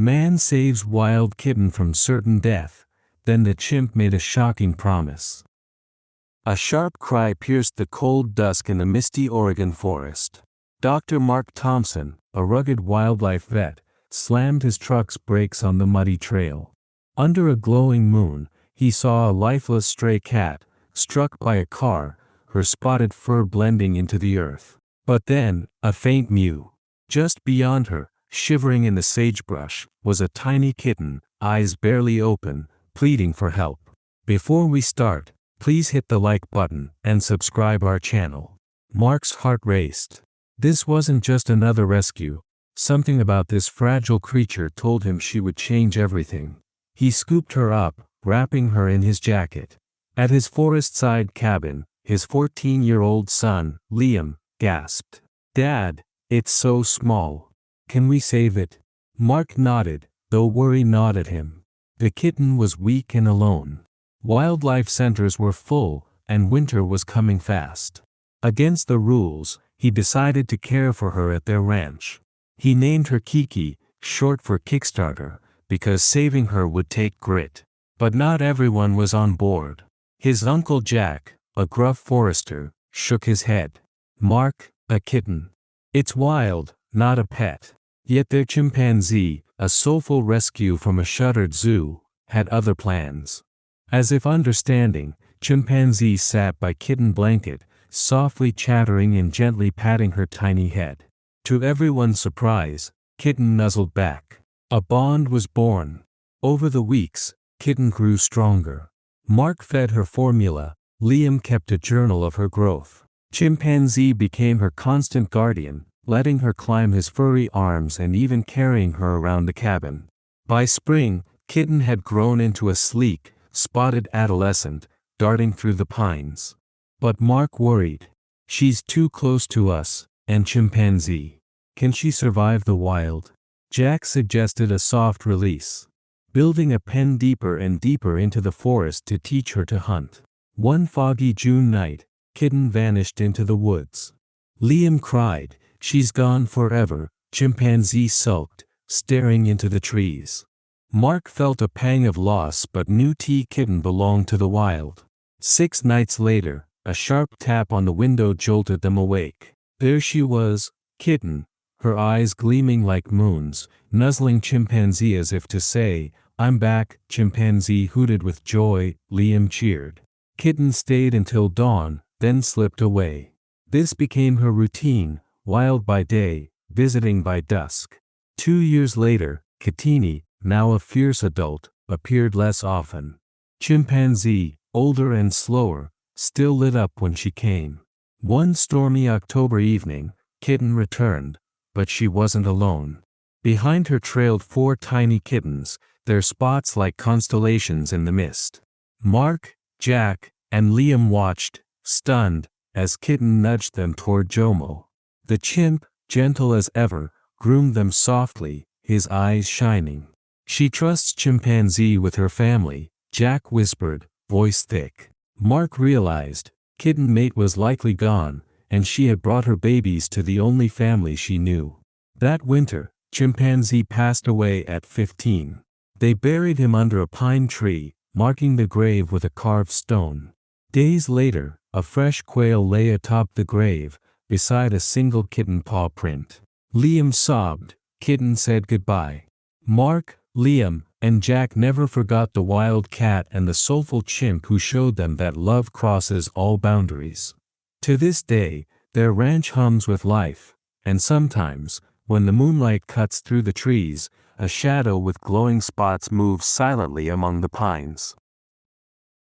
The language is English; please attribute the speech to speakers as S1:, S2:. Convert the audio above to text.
S1: Man saves wild kitten from certain death. Then the chimp made a shocking promise. A sharp cry pierced the cold dusk in the misty Oregon forest. Dr. Mark Thompson, a rugged wildlife vet, slammed his truck's brakes on the muddy trail. Under a glowing moon, he saw a lifeless stray cat, struck by a car, her spotted fur blending into the earth. But then, a faint mew. Just beyond her, shivering in the sagebrush, was a tiny kitten, eyes barely open, pleading for help. Before we start, please hit the like button and subscribe our channel. Mark's heart raced. This wasn't just another rescue. Something about this fragile creature told him she would change everything. He scooped her up, wrapping her in his jacket. At his forest-side cabin, his 14-year-old son, Liam, gasped. "Dad, it's so small. Can we save it?" Mark nodded, though worry gnawed at him. The kitten was weak and alone. Wildlife centers were full, and winter was coming fast. Against the rules, he decided to care for her at their ranch. He named her Kiki, short for Kickstarter, because saving her would take grit. But not everyone was on board. His uncle Jack, a gruff forester, shook his head. "Mark, a kitten. It's wild, not a pet." Yet their chimpanzee, a soulful rescue from a shuttered zoo, had other plans. As if understanding, chimpanzee sat by kitten blanket, softly chattering and gently patting her tiny head. To everyone's surprise, Kitten nuzzled back. A bond was born. Over the weeks, Kitten grew stronger. Mark fed her formula, Liam kept a journal of her growth. Chimpanzee became her constant guardian, letting her climb his furry arms and even carrying her around the cabin. By spring, Kitten had grown into a sleek, spotted adolescent, darting through the pines. But Mark worried. "She's too close to us, and chimpanzee. Can she survive the wild?" Jack suggested a soft release, building a pen deeper and deeper into the forest to teach her to hunt. One foggy June night, Kitten vanished into the woods. Liam cried, "She's gone forever." Chimpanzee sulked, staring into the trees. Mark felt a pang of loss but knew Kitten belonged to the wild. 6 nights later, a sharp tap on the window jolted them awake. There she was, Kitten, her eyes gleaming like moons, nuzzling Chimpanzee as if to say, "I'm back." Chimpanzee hooted with joy, Liam cheered. Kitten stayed until dawn, then slipped away. This became her routine, wild by day, visiting by dusk. 2 years later, Kitten, now a fierce adult, appeared less often. Chimpanzee, older and slower, still lit up when she came. One stormy October evening, Kitten returned, but she wasn't alone. Behind her trailed 4 tiny kittens, their spots like constellations in the mist. Mark, Jack, and Liam watched, stunned, as Kitten nudged them toward Jomo. The chimp, gentle as ever, groomed them softly, his eyes shining. "She trusts Chimpanzee with her family," Jack whispered, voice thick. Mark realized, Kitten mate was likely gone, and she had brought her babies to the only family she knew. That winter, Chimpanzee passed away at 15. They buried him under a pine tree, marking the grave with a carved stone. Days later, a fresh quail lay atop the grave, beside a single kitten paw print. Liam sobbed. Kitten said goodbye. Mark, Liam, and Jack never forgot the wild cat and the soulful chimp who showed them that love crosses all boundaries. To this day, their ranch hums with life, and sometimes, when the moonlight cuts through the trees, a shadow with glowing spots moves silently among the pines.